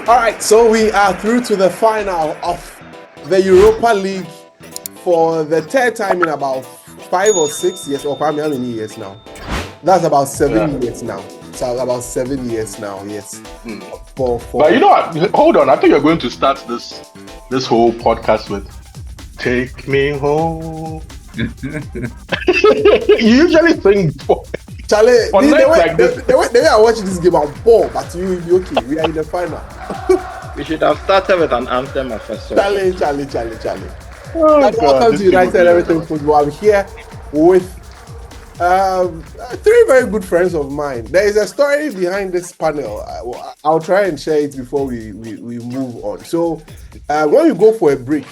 All right, so we are through to the final of the Europa League for the third time in about 5 or 6 years, or how many years now? That's about 7 years now. So about 7 years now, yes. But you know what? Hold on. I think you're going to start this whole podcast with "Take Me Home." You usually sing before. Charlie, the way I watch this game, I'm bored, but you will be okay. We are in the final. We should have started with an anthem at first. Charlie. Oh, welcome to United Everything Football. I'm here with 3 very good friends of mine. There is a story behind this panel. I'll try and share it before we move on. So when we go for a break,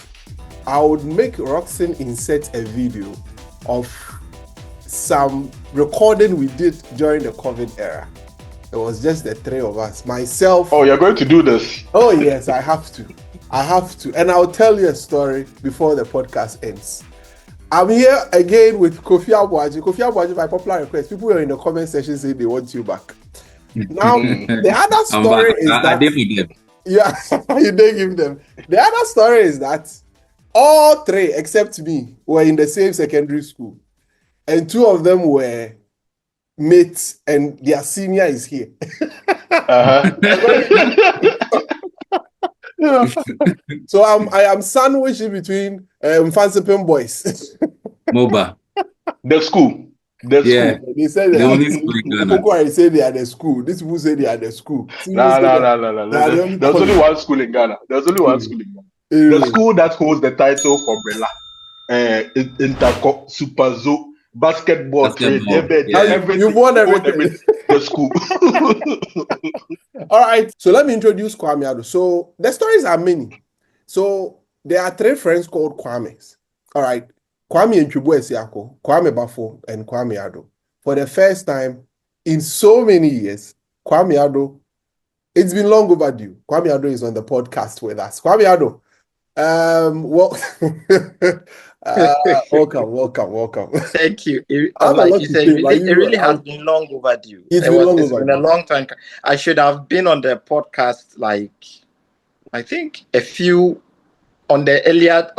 I would make Roxanne insert a video of some recording we did during the COVID era. It was just the 3 of us. Myself. Oh, you're going to do this? Oh yes, I have to. And I'll tell you a story before the podcast ends. I'm here again with Kofi Abuaji. Kofi Abuaji, by popular request, people were in the comment section saying they want you back. Now, the other story is that... I did give them. Yeah, you did give them. The other story is that all 3, except me, were in the same secondary school. And 2 of them were mates, and their senior is here. So I am sandwiched in between Fancy Pim boys. MOBA. The school. Yeah. They said The only school in Ghana. People say they are the school. These people say they are the school. No. There's only one school in Ghana. The school that holds the title for Bella. Interco Super Zoo. Basketball. You won everything. The school. All right. So let me introduce Kwame Ado. So the stories are many. So there are 3 friends called Kwames. All right. Kwame Nchubu Esiako, Kwame Bafo, and Kwame Ado. For the first time in so many years, Kwame Ado, it's been long overdue. Kwame Ado is on the podcast with us. Kwame Ado, welcome. Thank you. Like you said, it really has been long overdue. It's been a long time. I should have been on the podcast, I think a few on the earlier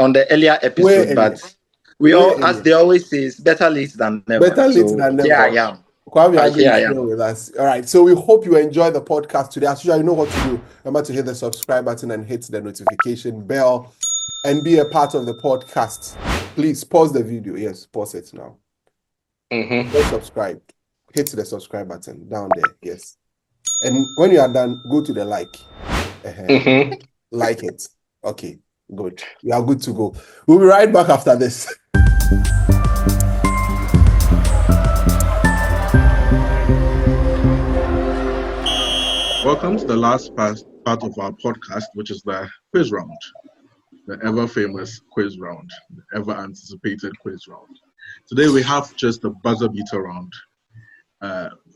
episode, but we all, as they always say, it's better late than never. Better late than never. Yeah, I am. Kwame Ado is here with us. All right, so we hope you enjoy the podcast today. As usual, you know what to do. Remember to hit the subscribe button and hit the notification bell and be a part of the podcast. Please pause the video. Yes, pause it now. Get subscribed. Hit the subscribe button down there. Yes. And when you are done, go to the like. Like it. Okay, good. We are good to go. We'll be right back after this. Welcome to the last part of our podcast, which is the quiz round. The ever-famous quiz round, the ever-anticipated quiz round. Today we have just a buzzer-beater round,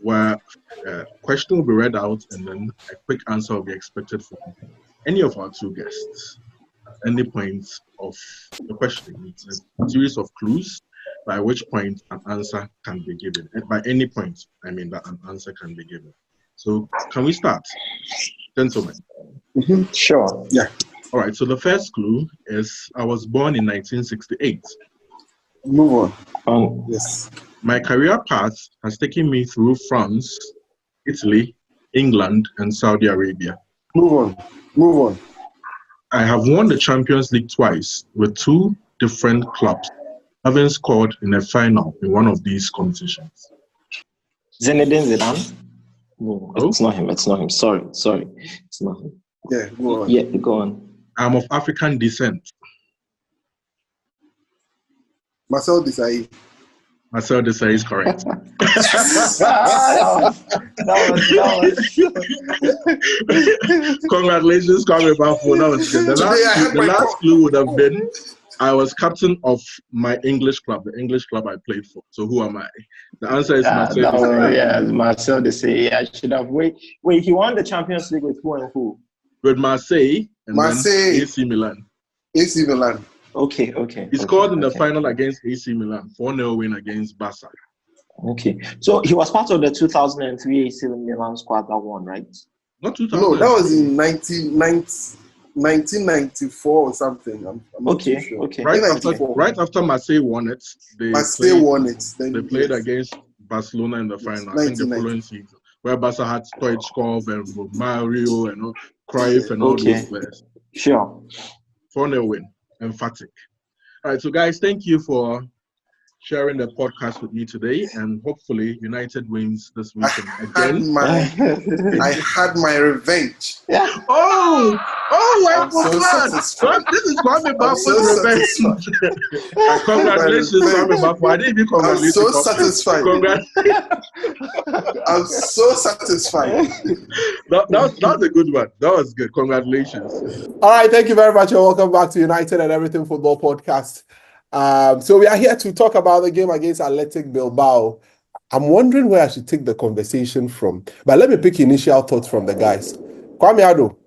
where a question will be read out and then a quick answer will be expected from any of our 2 guests. At any point of the question, it's a series of clues by which point an answer can be given. And by any point, I mean that an answer can be given. So can we start, gentlemen? Sure. Yeah. All right, so the first clue is I was born in 1968. Move on. Yes. My career path has taken me through France, Italy, England, and Saudi Arabia. Move on. I have won the Champions League twice with 2 different clubs, having scored in a final in one of these competitions. Zinedine Zidane? No, it's not him. Sorry. It's not him. Yeah, go on. Yeah, go on. I'm of African descent. Marcel Desailly. Marcel Desailly is correct. Congratulations, Kwame Bafo. That was good. The last clue would have been I was captain of my English club, the English club I played for. So who am I? The answer is Marcel Desailly. Yeah, Marcel Desailly. I should have wait. He won the Champions League with who and who? With Marseille and then AC Milan. AC Milan. Okay. He scored in the final against AC Milan, 4-0 win against Barca. Okay. So he was part of the 2003 AC Milan squad that won, right? Not 2000. No, that was in 1994 or something. I'm not too sure. Okay. Right after Marseille won it, they played against Barcelona in the final. I think the following season, where Barca had Stoichkov and Mario and Cruyff and all those players. Sure. 4-0 win, emphatic. All right, so guys, thank you for sharing the podcast with me today, and hopefully United wins this weekend again. I had my revenge. Yeah. I forgot. This is Kwame Bafo's revenge. Congratulations, Kwame Bafo. I didn't even congratulate you. I'm so satisfied. I'm so satisfied. That was a good one. That was good. Congratulations. All right, thank you very much, and welcome back to United and Everything Football Podcast. So we are here to talk about the game against Athletic Bilbao. I'm wondering where I should take the conversation from, but let me pick initial thoughts from the guys. Kwame Ado,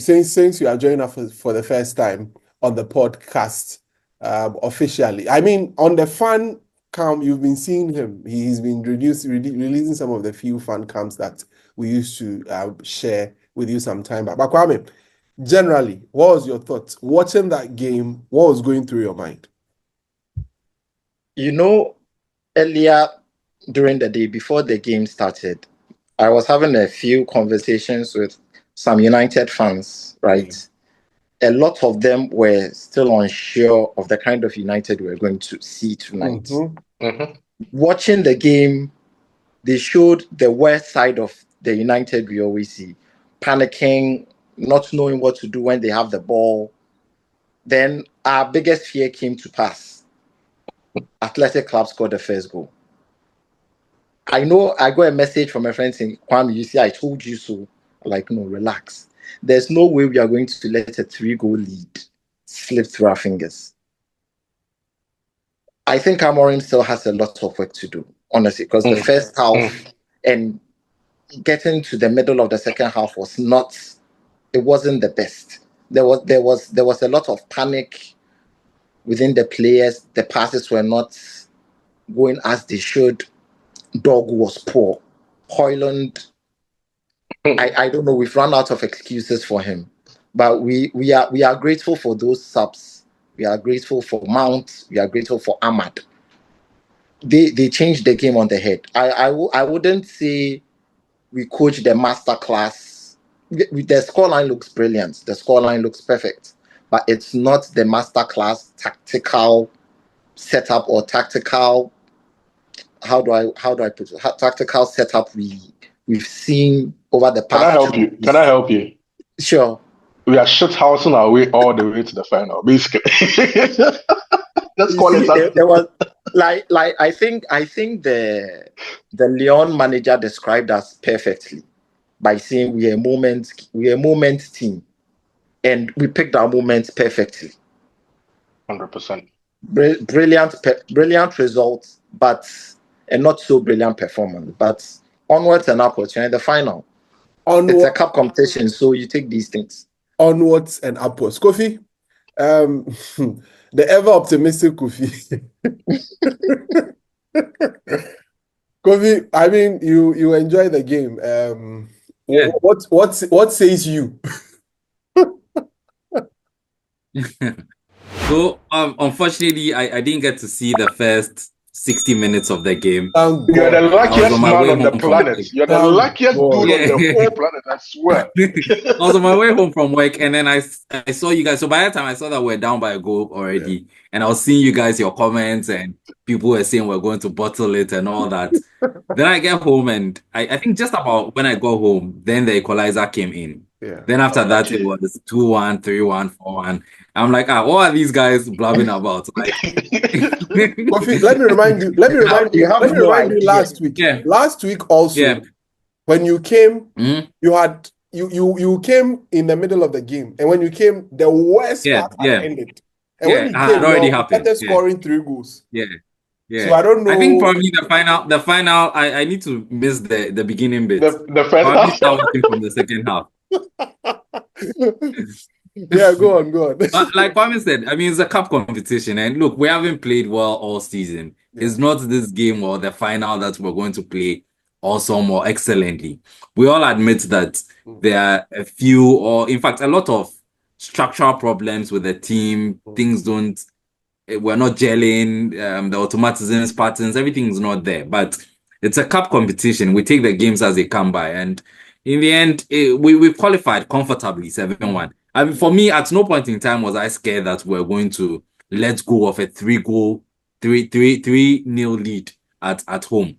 since you are joining us for the first time on the podcast officially, I mean, on the fan cam, you've been seeing him. He's been releasing some of the few fan cams that we used to share with you some time back. But Kwame, generally, what was your thoughts watching that game? What was going through your mind? Earlier during the day, before the game started, I was having a few conversations with some United fans, right? Mm-hmm. A lot of them were still unsure of the kind of United we were going to see tonight. Mm-hmm. Mm-hmm. Watching the game, they showed the worst side of the United we always see. Panicking, not knowing what to do when they have the ball. Then our biggest fear came to pass. Athletic Club scored the first goal. I know I got a message from a friend saying, Kwame, you see, I told you so. Like, no, relax. There's no way we are going to let a 3-goal lead slip through our fingers. I think Amorim still has a lot of work to do, honestly, because the first half and getting to the middle of the second half wasn't the best. There was a lot of panic within the players. The passes were not going as they should. Dog was poor. Højlund, I don't know. We've run out of excuses for him, but we are grateful for those subs. We are grateful for Mount. We are grateful for Ahmad. They changed the game on the head. I wouldn't say we coached the master class. The scoreline looks brilliant. The scoreline looks perfect, but it's not the master class tactical setup or tactical. How do I put it? Tactical setup we've seen over the past. Can I help you? Sure. We are shithousing our way all the way to the final, basically. Let's call it that. There was I think the Lyon manager described us perfectly by saying we are a moment team, and we picked our moments perfectly. 100%. Brilliant results, but a not so brilliant performance. But onwards and upwards, you're in the final. It's a cup competition, so you take these things. Onwards and upwards. Kofi, the ever optimistic Kofi. Kofi, I mean, you enjoy the game. Yeah. What says you? So, unfortunately, I didn't get to see the first 60 minutes of the game. You're the luckiest man on the planet. You're the luckiest dude on the whole planet, I swear. I was on my way home from work, and then I saw you guys. So by that time, I saw that we're down by a goal already. Yeah. And I was seeing you guys, your comments, and people were saying we're going to bottle it and all that. Then I get home, and I think just about when I got home, then the equalizer came in. Yeah. Then after that, it was 2-1, 3-1, 4-1. I'm like, what are these guys blabbing about? Like, let me remind you last week. Yeah. Last week also, when you came, you came in the middle of the game, and when you came, the worst part ended. And when you came, already happened. Started scoring 3 goals. Yeah. Yeah. So I don't know. I think probably the final. I need to miss the beginning bit. The first half. Start watching from the second half. Yeah, go on. But like Kwame said, I mean, it's a cup competition, and look, we haven't played well all season. Yeah. It's not this game or the final that we're going to play awesome or excellently. We all admit that there are a few, or in fact, a lot of structural problems with the team. Things we're not gelling, the automatisms, patterns, everything's not there. But it's a cup competition. We take the games as they come by. And in the end, we've qualified comfortably 7-1. I mean, for me, at no point in time was I scared that we're going to let go of a 3-0 lead at home.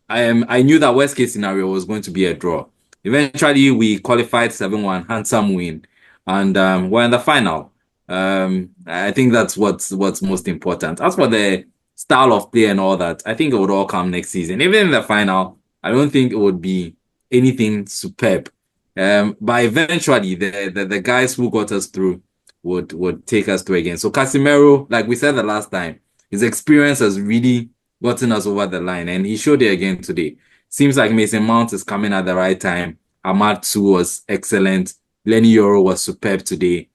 I knew that worst case scenario was going to be a draw. Eventually, we qualified 7-1, handsome win, and we're in the final. I think that's what's most important. As for the style of play and all that, I think it would all come next season. Even in the final, I don't think it would be anything superb. But eventually, the guys who got us through would take us through again. So Casemiro, like we said the last time, his experience has really gotten us over the line, and he showed it again today. Seems like Mason Mount is coming at the right time. Ahmad too was excellent. Lenny Yoro was superb today.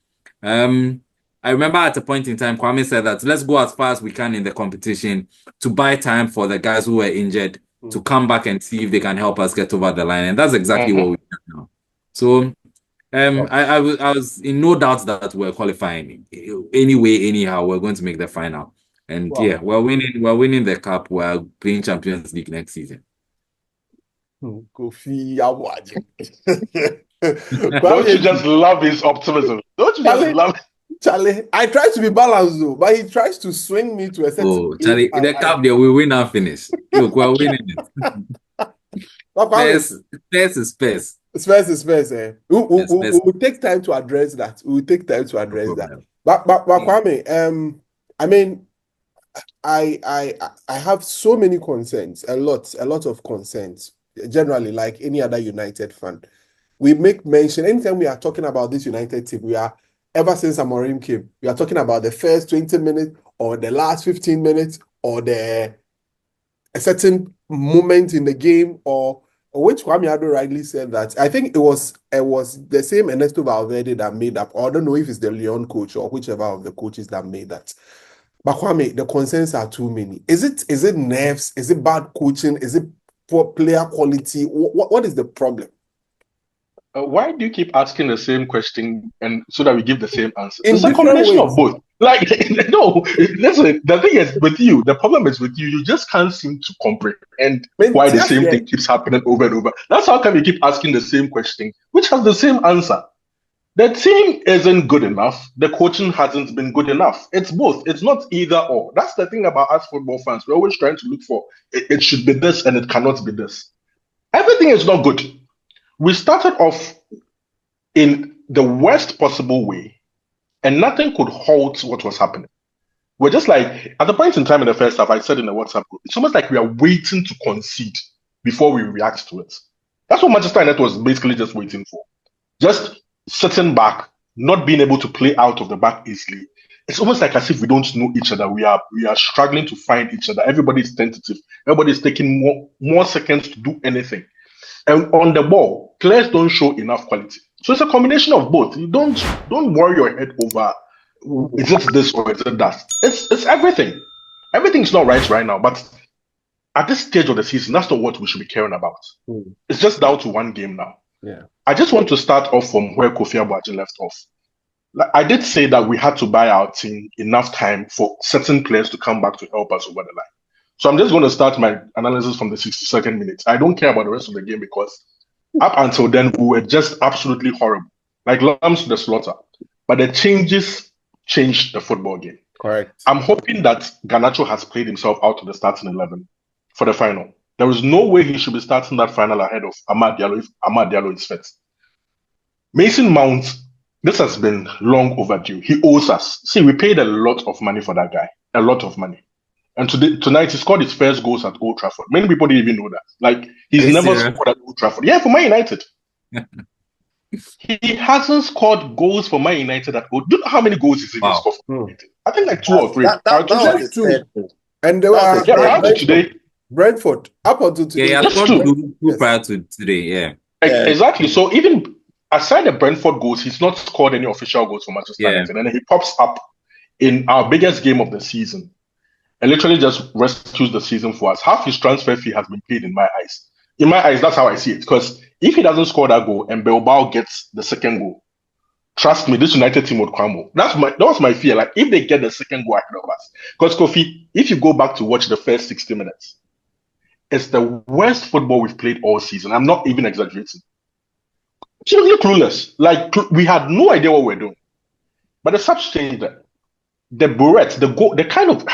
I remember at a point in time, Kwame said that let's go as far as we can in the competition to buy time for the guys who were injured to come back and see if they can help us get over the line. And that's exactly what we do now. So I was in no doubt that we're qualifying. Anyway, anyhow, we're going to make the final. And yeah, we're winning the cup. We're playing Champions League next season. Kofi, don't you just love his optimism? Don't you just love it? Charlie, I try to be balanced though, but he tries to swing me to a certain. Oh, Charlie, in the cup there, we win and finish. Look, we're winning it. Space is space. Space is space. We'll take time to address that. But Kwame, I mean, I have so many concerns, a lot of concerns. Generally, like any other United fan, we make mention anytime we are talking about this United team. We are ever since Amorim came, we are talking about the first 20 minutes or the last 15 minutes or a certain moment in the game, or which Kwame Ado rightly said that. I think it was the same Ernesto Valverde that made up. Or I don't know if it's the Lyon coach or whichever of the coaches that made that. But Kwame, the concerns are too many. Is it nerves? Is it bad coaching? Is it poor player quality? What is the problem? Why do you keep asking the same question and so that we give the same answer? It's a combination of both. Like, no, listen, the thing is with you, the problem is with you, you just can't seem to comprehend why the same thing keeps happening over and over. That's how come you keep asking the same question, which has the same answer. The team isn't good enough. The coaching hasn't been good enough. It's both. It's not either or. That's the thing about us football fans. We're always trying to look for it should be this and it cannot be this. Everything is not good. We started off in the worst possible way, and nothing could halt what was happening. We're just like, at the point in time in the first half, I said in the WhatsApp group, it's almost like we are waiting to concede before we react to it. That's what Manchester United was basically just waiting for. Just sitting back, not being able to play out of the back easily. It's almost like as if we don't know each other. We are struggling to find each other. Everybody's tentative. Everybody's taking more seconds to do anything. And on the ball, players don't show enough quality. So it's a combination of both. You don't worry your head over is it this or is it that. It's everything. Everything's not right now. But at this stage of the season, that's not what we should be caring about. It's just down to one game now. Yeah. I just want to start off from where Kofi Abuaji left off. Like, I did say that we had to buy our team enough time for certain players to come back to help us over the line. So I'm just going to start my analysis from the 62nd minute. I don't care about the rest of the game because up until then, we were just absolutely horrible, like lambs to the slaughter. But the changes changed the football game. Correct. I'm hoping that Garnacho has played himself out of the starting 11 for the final. There is no way he should be starting that final ahead of Amad Diallo if Amad Diallo is fit. Mason Mount, this has been long overdue. He owes us. See, we paid a lot of money for that guy. A lot of money. And tonight, he scored his first goals at Old Trafford. Many people didn't even know that. Like, he's never scored at Old Trafford. Yeah, for Man United. He hasn't scored goals for Man United at Old. Do you know how many goals he's even scored for Man United? I think like 2 or 3. That two. And they were today. Brentford, up until today. Yeah, that's two prior to today, yeah. Exactly. So even aside the Brentford goals, he's not scored any official goals for Manchester United. And then he pops up in our biggest game of the season and literally just rescues the season for us. Half his transfer fee has been paid in my eyes. In my eyes, that's how I see it. Because if he doesn't score that goal and Bilbao gets the second goal, trust me, this United team would crumble. That was my fear. Like, if they get the second goal ahead of us. Because, Kofi, if you go back to watch the first 60 minutes, it's the worst football we've played all season. I'm not even exaggerating. Seriously clueless. Like, we had no idea what we're doing. But the subs changed that. The Burette, the goal, the kind of...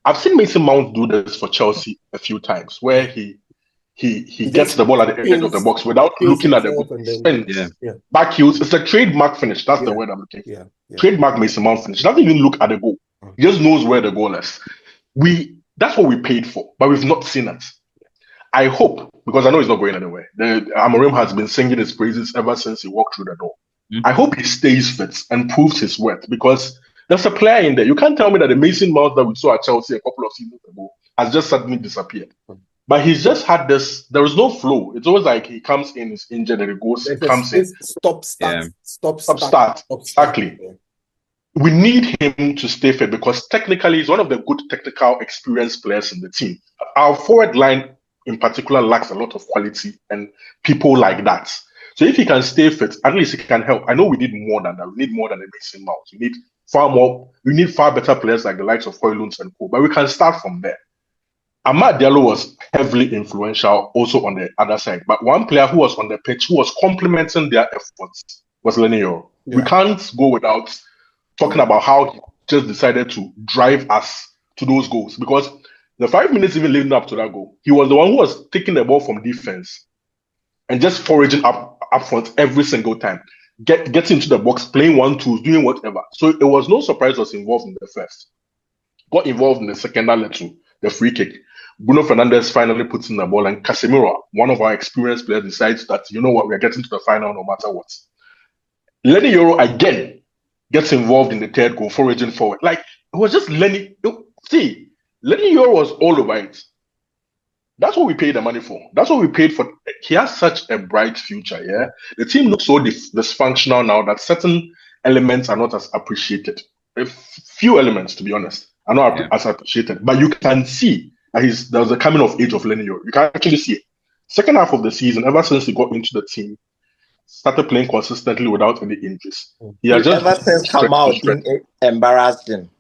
I've seen Mason Mount do this for Chelsea a few times, where he gets the ball at the edge of the box without looking at the goal. Back heels. It's a trademark finish. That's the word I'm looking for. Trademark Mason Mount finish. He doesn't even look at the goal. He just knows where the goal is. That's what we paid for, but we've not seen it. I hope, because I know he's not going anywhere. Amorim has been singing his praises ever since he walked through the door. I hope he stays fit and proves his worth, because there's a player in there. You can't tell me that the Mason Mount that we saw at Chelsea a couple of seasons ago has just suddenly disappeared. But he's just had this. There is no flow. It's always like he comes in, is injured, and he goes, comes in. Stop, start. Exactly. Yeah. We need him to stay fit, because technically he's one of the good technical experienced players in the team. Our forward line in particular lacks a lot of quality and people like that. So if he can stay fit, at least he can help. I know we need more than that. We need more than a Mason Mount. We need far more. We need far better players like the likes of Højlund and co. But we can start from there. Amad Diallo was heavily influential also on the other side. But one player who was on the pitch, who was complementing their efforts, was Leny Yoro. We can't go without talking about how he just decided to drive us to those goals. Because the 5 minutes even leading up to that goal, he was the one who was taking the ball from defense and just foraging up front every single time. Getting into the box, playing 1-2, doing whatever. So it was no surprise he was involved in the first. Got involved in the second, that led to the free kick. Bruno Fernandes finally puts in the ball, and Casemiro, one of our experienced players, decides that, you know what, we're getting to the final no matter what. Leny Yoro again gets involved in the third goal, foraging forward. Like, it was just Leny Yoro was all over it. That's what we paid the money for. That's what we paid for. He has such a bright future, yeah? The team looks so dysfunctional now that certain elements are not as appreciated. A few elements, to be honest, are not as appreciated. But you can see that there was a coming of age of Leny Yoro. You can actually see it. Second half of the season, ever since he got into the team, started playing consistently without any injuries. He has just ever since come out, embarrassed him.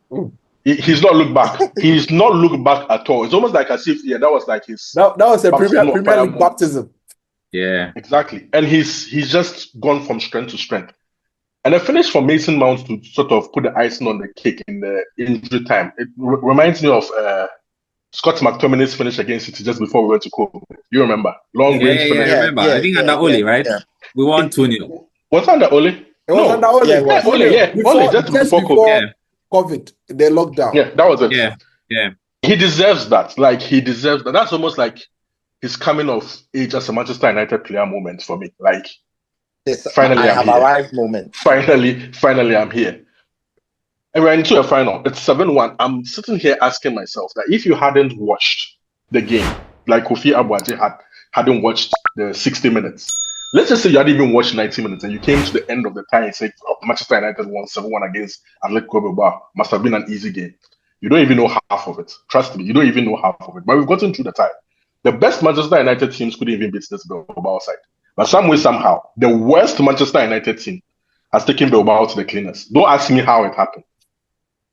He's not looked back. He's not looked back at all. It's almost like as if that was like his. That was a Premier League baptism. Yeah, exactly. And he's just gone from strength to strength. And a finish for Mason Mount to sort of put the icing on the cake in the injury time. It reminds me of Scott McTominay's finish against City just before we went to COVID. You remember? Long range finish. I remember. I think under Oli, right? Yeah. We won 2-0. Was under Oli? It was under Oli. Oli just before COVID. COVID, the lockdown. Yeah, that was it. Yeah. He deserves that. Like, he deserves that. That's almost like his coming of age as a Manchester United player moment for me. Like, finally, I'm here. Arrived moment. Finally, I'm here. And we're into a final. It's 7-1. I'm sitting here asking myself that if you hadn't watched the game, like Kofi Abuaji hadn't watched the 60 minutes, let's just say you hadn't even watched 90 minutes and you came to the end of the time and said, Manchester United won 7-1 against Athletic Club Bilbao. Must have been an easy game. You don't even know half of it. Trust me, you don't even know half of it. But we've gotten through the time. The best Manchester United teams couldn't even beat this Bilbao side. But some way, somehow, the worst Manchester United team has taken Bilbao to the cleaners. Don't ask me how it happened.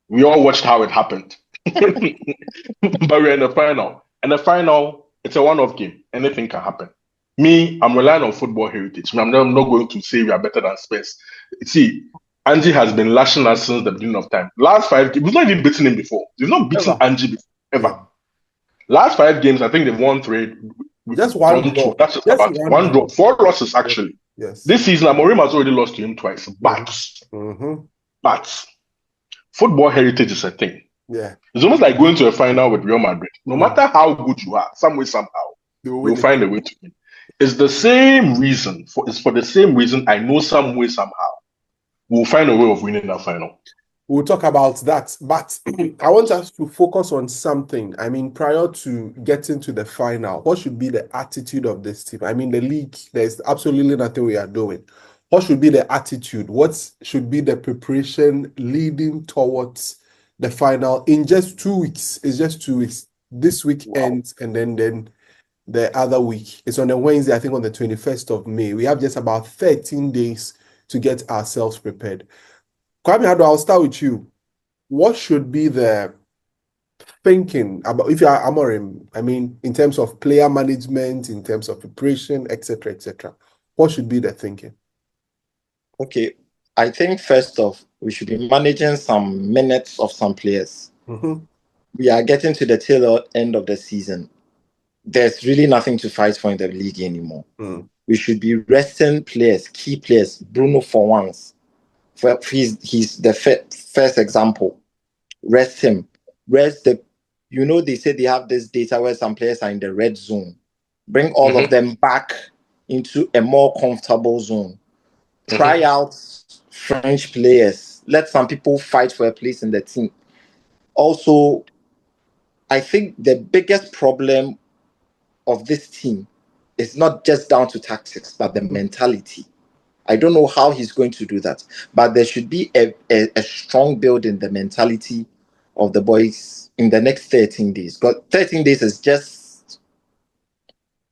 We all watched how it happened. But we're in the final. And the final, it's a one-off game. Anything can happen. Me, I'm relying on football heritage. I'm not going to say we are better than Spurs. See, Angie has been lashing us since the beginning of time. Last 5 games, we've not even beaten him before. We've not beaten Angie before, ever. Last 5 games, I think they've won 3. Just one draw. That's just about one draw. 4 losses, actually. Yes. This season, Amorim has already lost to him twice. But football heritage is a thing. Yeah. It's almost like going to a final with Real Madrid. No matter how good you are, some way, somehow, you'll find a way to win. It's the same reason. It's for the same reason I know some way, somehow, we'll find a way of winning that final. We'll talk about that. But I want us to focus on something. I mean, prior to getting to the final, what should be the attitude of this team? I mean, the league, there's absolutely nothing we are doing. What should be the attitude? What should be the preparation leading towards the final in just 2 weeks? It's just 2 weeks. This week ends, and then the other week. It's on a Wednesday, I think on the 21st of May. We have just about 13 days to get ourselves prepared. Kwame Ado, I'll start with you. What should be the thinking about, if you are Amorim, I mean, in terms of player management, in terms of preparation, etc., etc., what should be the thinking? Okay, I think first off, we should be managing some minutes of some players. We are getting to the tail end of the season. There's really nothing to fight for in the league anymore. We should be resting players, key players. Bruno, for once, he's the first example. Rest him. Rest the. You know, they say they have this data where some players are in the red zone. Bring all of them back into a more comfortable zone. Try out French players. Let some people fight for a place in the team. Also, I think the biggest problem of this team is not just down to tactics, but the mentality. I don't know how he's going to do that, but there should be a strong build in the mentality of the boys in the next 13 days. Because 13 days is just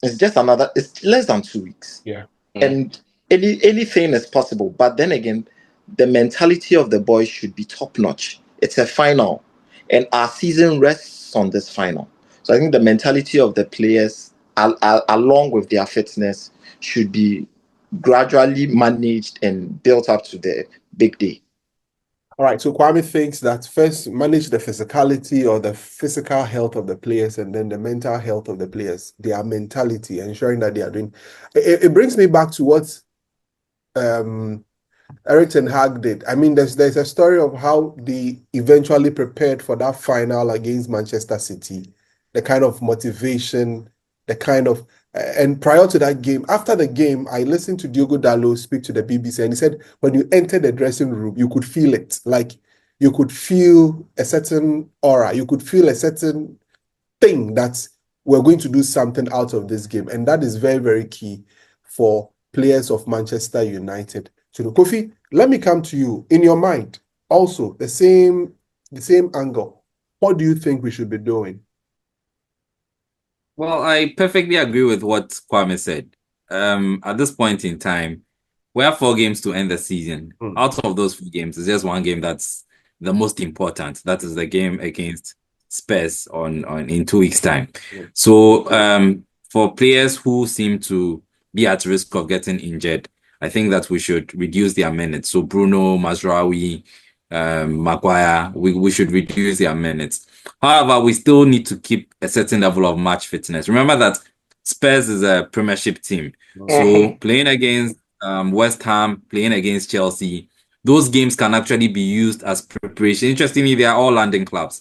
it's less than 2 weeks. Yeah. And anything is possible. But then again, the mentality of the boys should be top notch. It's a final, and our season rests on this final. So I think the mentality of the players, along with their fitness, should be gradually managed and built up to the big day. All right, so Kwame thinks that first manage the physicality or the physical health of the players, and then the mental health of the players, their mentality, ensuring that they are doing. It brings me back to what Erik ten Hag did. I mean, there's a story of how they eventually prepared for that final against Manchester City, the kind of motivation, the kind of and prior to that game, after the game, I listened to Diogo Dalot speak to the BBC, and he said when you entered the dressing room, you could feel it. Like you could feel a certain aura, you could feel a certain thing that we're going to do something out of this game. And that is very, very key for players of Manchester United. So Kofi, let me come to you. In your mind, also the same angle. What do you think we should be doing? Well, I perfectly agree with what Kwame said. At this point in time, we have 4 games to end the season. Out of those 4 games, it's just one game that's the most important. That is the game against Spurs in 2 weeks' time. So, for players who seem to be at risk of getting injured, I think that we should reduce their minutes. So Bruno, Mazraoui, Maguire, we should reduce their minutes. However, we still need to keep a certain level of match fitness. Remember that Spurs is a Premiership team. So playing against West Ham, playing against Chelsea, those games can actually be used as preparation. Interestingly, they are all London clubs.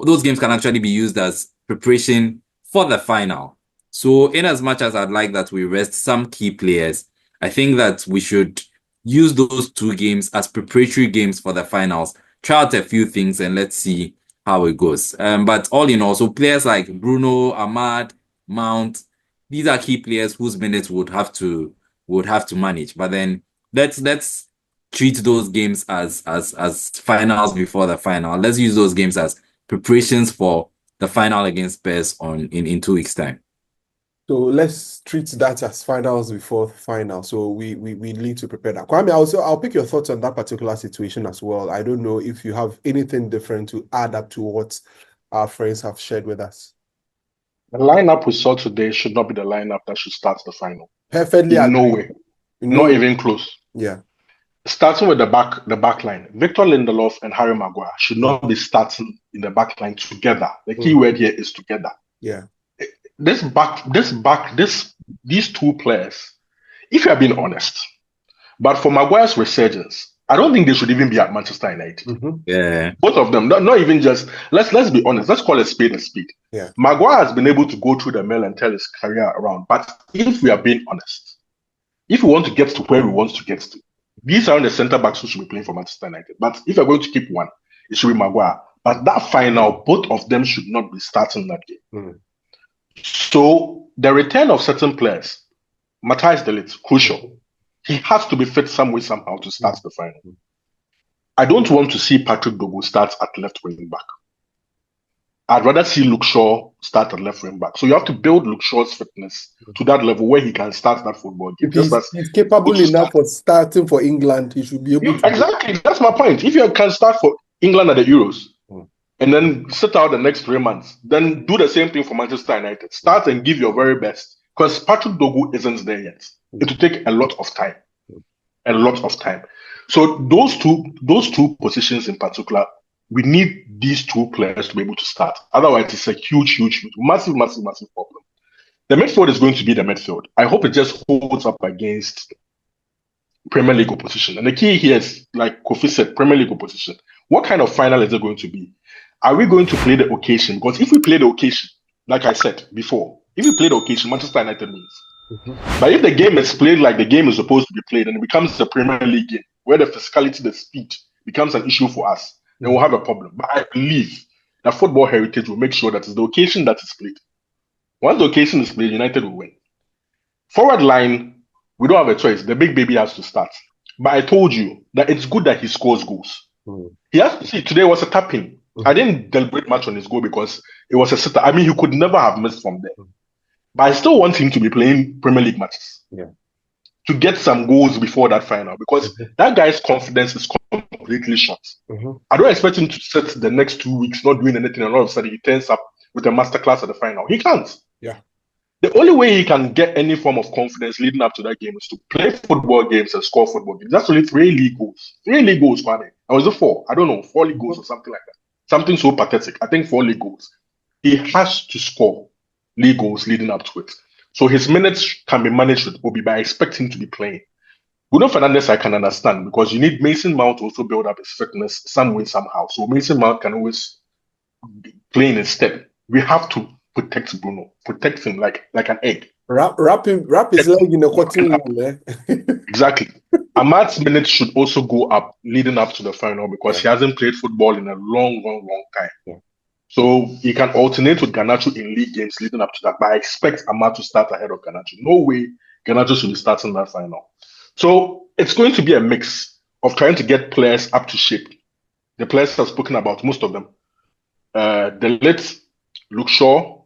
Those games can actually be used as preparation for the final. So in as much as I'd like that we rest some key players, I think that we should use those 2 games as preparatory games for the finals. Try out a few things and let's see how it goes. But all in all, so players like Bruno, Ahmad, Mount, these are key players whose minutes would have to manage. But then let's treat those games as finals before the final. Let's use those games as preparations for the final against Spurs in 2 weeks' time. So let's treat that as finals before final. So we need to prepare that. Kwame, I'll pick your thoughts on that particular situation as well. I don't know if you have anything different to add up to what our friends have shared with us. The lineup we saw today should not be the lineup that should start the final. Perfectly in agree. No way. Not even close. Yeah. Starting with the back line, Victor Lindelof and Harry Maguire should not be starting in the back line together. The key word here is together. Yeah. These 2 players, if you are being honest, but for Maguire's resurgence, I don't think they should even be at Manchester United. Yeah. Both of them, not even just, let's be honest, let's call it spade a spade. Yeah. Maguire has been able to go through the mill and turn his career around. But if we are being honest, if we want to get to where we want to get to, these are the centre backs who should be playing for Manchester United. But if we're going to keep one, it should be Maguire. But that final, both of them should not be starting that game. So the return of certain players, Matthijs de Ligt, crucial. He has to be fit some way, somehow to start the final. I don't want to see Patrick Dogu start at left wing back. I'd rather see Luke Shaw start at left wing back. So you have to build Luke Shaw's fitness to that level where he can start that football game. If he's capable enough for starting for England, he should be able to. Exactly. That's my point. If you can start for England at the Euros and then sit out the next 3 months, then do the same thing for Manchester United. Start and give your very best. Because Patrick Dogu isn't there yet. It will take a lot of time. A lot of time. So those two positions in particular, we need these two players to be able to start. Otherwise, it's a huge, massive problem. The midfield is going to be the midfield. I hope it just holds up against Premier League opposition. And the key here is, like Kofi said, Premier League opposition. What kind of final is it going to be? Are we going to play the occasion? Because if we play the occasion, like I said before, if we play the occasion, Manchester United wins. But if the game is played like the game is supposed to be played, and it becomes a Premier League game where the physicality, the speed becomes an issue for us, then we'll have a problem. But I believe that football heritage will make sure that it's the occasion that is played. Once the occasion is played, United will win. Forward line, we don't have a choice. The big baby has to start. But I told you that it's good that he scores goals. He has to see, today was a tap-in. I didn't deliberate much on his goal because it was a sitter. I mean, he could never have missed from there. But I still want him to be playing Premier League matches. To get some goals before that final. Because that guy's confidence is completely shot. I don't expect him to sit the next 2 weeks not doing anything, and all of a sudden he turns up with a masterclass at the final. He can't. The only way he can get any form of confidence leading up to that game is to play football games and score football games. That's only 3 league goals. 3 league goals, Kwame. Or was it 4? I don't know. 4 league goals or something like that. Something so pathetic. I think 4 league goals. He has to score league goals leading up to it. So his minutes can be managed with Obi, but I expect him to be playing. Bruno Fernandes, I can understand, because you need Mason Mount to also build up his fitness some way, somehow. So Mason Mount can always play in his step. We have to protect Bruno. Protect him like an egg. Wrap his leg in a cotton wool. Exactly. Ahmad's minutes should also go up leading up to the final because he hasn't played football in a long time. So he can alternate with Garnacho in league games leading up to that. But I expect Ahmad to start ahead of Garnacho. No way Garnacho should be starting that final. So it's going to be a mix of trying to get players up to shape. The players I've spoken about, most of them. The late Luke Shaw,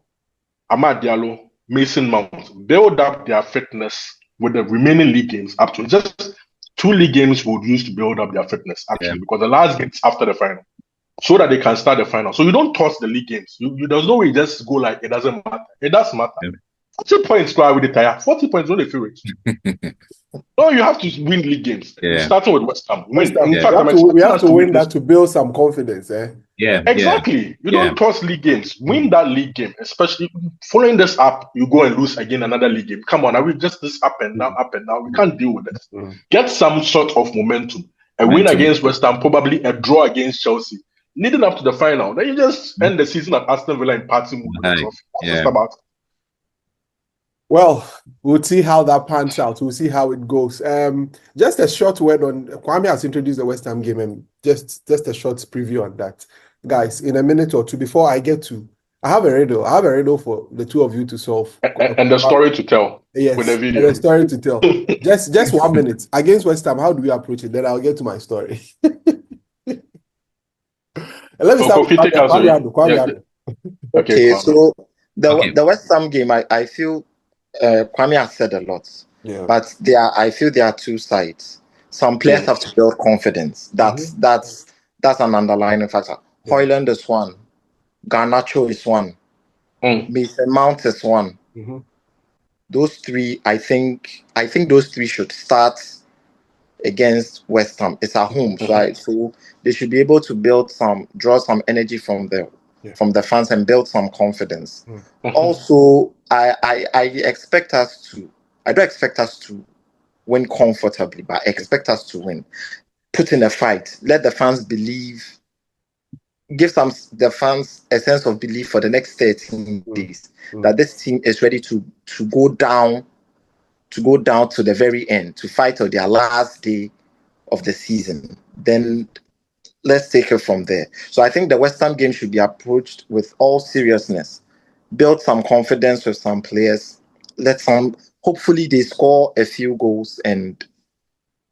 Amad Diallo, Mason Mount, build up their fitness with the remaining league games up to just 2 league games would use to build up their fitness actually because the last games after the final, so that they can start the final. So you don't toss the league games. There's no way you just go like it doesn't matter. It does matter. 40 points go with the tire. 40 points on the favorite. No, you have to win league games. Starting with West Ham. We have to win that to build some confidence. Exactly. You don't toss league games. Win that league game. Especially following this up, you go and lose again another league game. Come on, are we just this up and down? We can't deal with this. Get some sort of momentum. A win against West Ham, probably a draw against Chelsea. Leading up to the final. Then you just end the season at Aston Villa in party mode with the trophy. That's just about it. Well, we'll see how that pans out. We'll see how it goes. Just a short word on Kwame has introduced the West Ham game, and just a short preview on that, guys. In a minute or two, before I get to, I have a riddle for the two of you to solve, and the story to tell. Yes, with the video. And the story to tell. just 1 minute against West Ham. How do we approach it? Then I'll get to my story. Let me start with Kwame. Okay, so the West Ham game, I feel. Kwame has said a lot, but I feel there are 2 sides. Some players have to build confidence. That's an underlying factor. Højlund is one. Garnacho is one. Mason Mount is one. Those 3, I think those 3 should start against West Ham. It's at home, right? So they should be able to draw some energy from the fans and build some confidence. Also, I expect us to. I don't expect us to win comfortably, but I expect us to win. Put in a fight. Let the fans believe. Give the fans a sense of belief for the next 13 days that this team is ready to go down to the very end, to fight till their last day of the season. Then let's take it from there. So I think the West Ham game should be approached with all seriousness. Build some confidence with some players. Hopefully they score a few goals and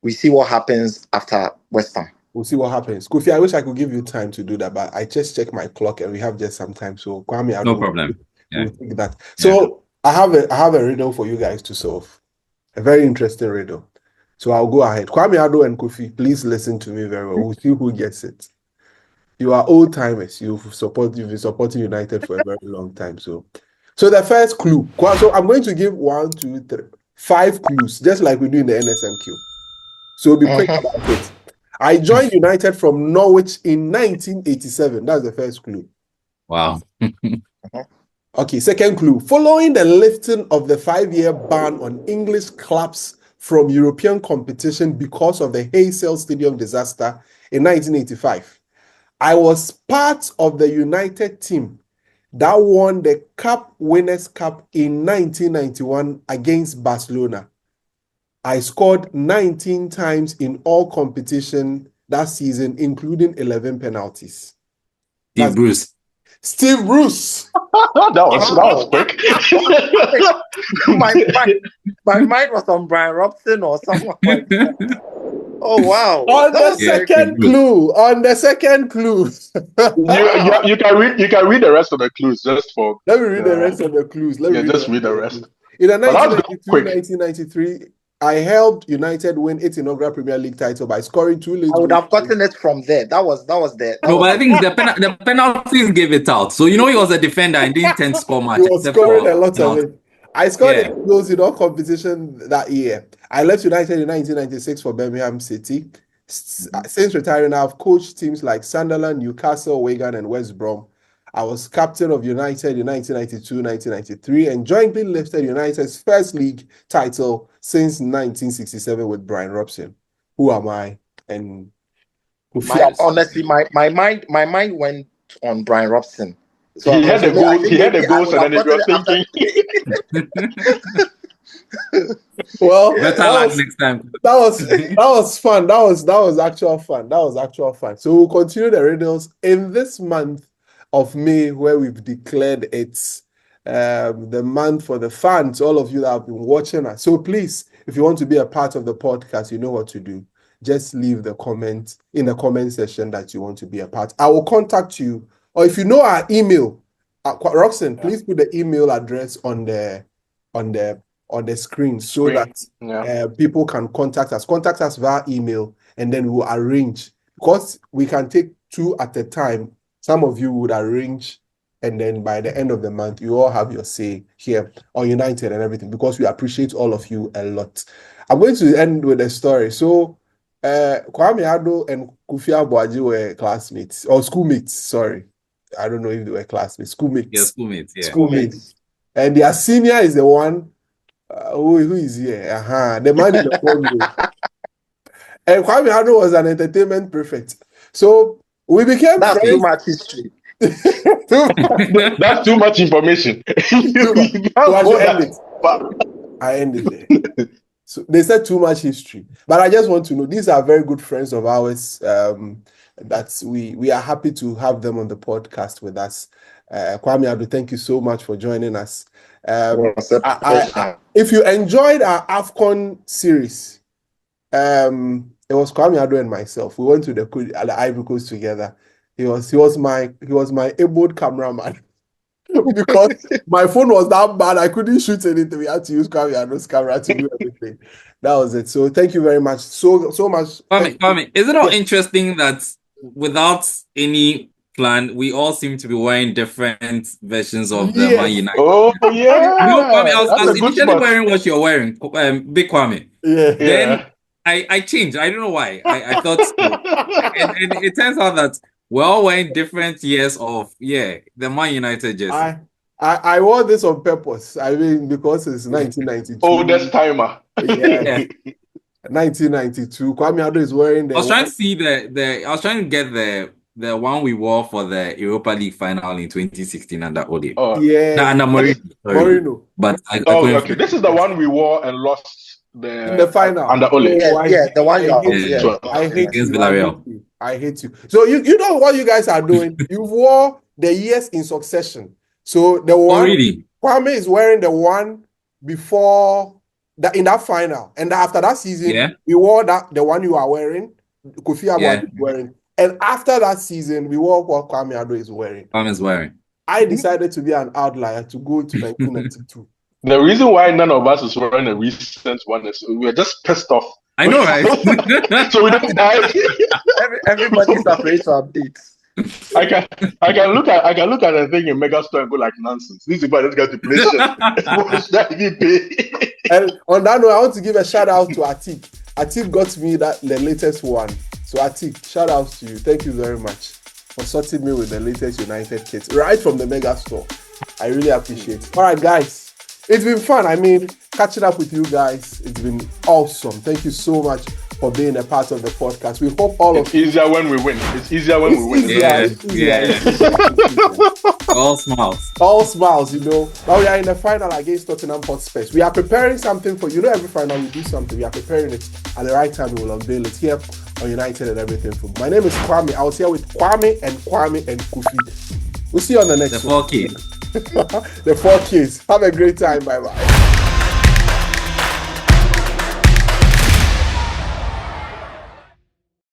we see what happens after West Ham. We'll see what happens. Kofi, I wish I could give you time to do that, but I just checked my clock and we have just some time. So Kwame, no problem. We'll take that. So I have a riddle for you guys to solve. A very interesting riddle. So I'll go ahead. Kwame Ado and Kofi, please listen to me very well. We'll see who gets it. You are old timers. You've been supporting United for a very long time. So the first clue. So I'm going to give 1, 2, 3, 5 clues, just like we do in the NSMQ. So be quick about it. I joined United from Norwich in 1987. That's the first clue. Wow. Okay, second clue. Following the lifting of the 5-year ban on English clubs from European competition because of the Heysel Stadium disaster in 1985, I was part of the United team that won the Cup Winners' Cup in 1991 against Barcelona. I scored 19 times in all competition that season, including 11 penalties. Steve Bruce. that was quick. my mind was on Brian Robson or someone like that. Oh wow! On the second clue. You can read the rest of the clues just for. Let me read the rest of the clues. Read the rest. In the 1992-1993, I helped United win its inaugural Premier League title by scoring 2 league. I would have gotten it from there. That was there. But I think the penalties gave it out. So he was a defender and didn't tend to score much. He was scoring a lot of it. I scored 8 goals in all competition that year. I left United in 1996 for Birmingham City. Since retiring, I've coached teams like Sunderland, Newcastle, Wigan, and West Brom. I was captain of United in 1992-1993 and jointly lifted United's first league title since 1967 with Brian Robson. Who am I? And honestly, my mind went on Brian Robson. So he had the goals, and then he was thinking. Well, better luck next time. That was fun. That was actual fun. So we'll continue the riddles in this month of May, where we've declared it's the month for the fans, all of you that have been watching us. So please, if you want to be a part of the podcast, you know what to do. Just leave the comment in the comment section that you want to be a part. I will contact you, or if you know our email, Roxanne, please put the email address on the screen so that people can contact us. Contact us via email, and then we will arrange, because we can take 2 at a time. Some of you would arrange, and then by the end of the month, you all have your say here on United and everything, because we appreciate all of you a lot. I'm going to end with a story. So, Kwame Ado and Kofi Aboagye were classmates, or schoolmates, sorry. I don't know if they were classmates, schoolmates. Yeah, schoolmates, yeah. Schoolmates. And their senior is the one who is here. The man in the phone. And Kwame Ado was an entertainment prefect. So we became That's friends. too much history. That's too much information. I ended there. So they said too much history. But I just want to know, these are very good friends of ours. That we are happy to have them on the podcast with us. Kwame Ado, thank you so much for joining us. If you enjoyed our AFCON series, it was Kwame Ado and myself. We went to the Ivory Coast together. He was my able cameraman. Because my phone was that bad, I couldn't shoot anything. We had to use Kwame Ado's camera to do everything. That was it. So thank you very much. So much. Kwame, is it not interesting that without any plan, we all seem to be wearing different versions of the Man United? Oh yeah. Kwame, I was initially wearing what you're wearing, Big Kwame. Yeah. Then I changed. I don't know why. I thought so. and it turns out that we're all wearing different years of the Man United jersey. I wore this on purpose. I mean, because it's 1992. Oldest timer. Yeah. 1992. Kwame Ado is wearing the. I was trying to see I was trying to get the one we wore for the Europa League final in 2016 under Ole. Oh yeah. Under Mourinho. But I okay. This is the one we wore and lost in the final under Ole. The one you I hate against you. Villarreal. I hate you. So you know what you guys are doing? You wore the years in succession. So the one Kwame is wearing the one before that in that final, and after that season, we wore the one you are wearing. Kofi Amwadu is wearing. And after that season, we wore what Kwame Ado is wearing. Kwame is wearing. I decided to be an outlier to go to 1992. The reason why none of us is wearing a recent one is we're just pissed off. I know, right? So we don't buy. Everybody's afraid to update. I can look at a thing in Megastore and go like nonsense. This is about this guy to play shit. And on that note, I want to give a shout out to Atik. Atik got me the latest one. So Atik, shout out to you. Thank you very much for sorting me with the latest United kits right from the Megastore. I really appreciate it. All right, guys. It's been fun. I mean, catching up with you guys, it's been awesome. Thank you so much for being a part of the podcast. We hope all of you. It's easier when we win. It's easier when we win. Yeah. All smiles. All smiles, you know. Now we are in the final against Tottenham Hotspur. We are preparing something for you. Every final we do something. We are preparing it at the right time. We will unveil it here on United and Everything Football. My name is Kwame. I was here with Kwame and Kofi. We'll see you on the next one. The 4 kids. The 4 kids. Have a great time. Bye-bye.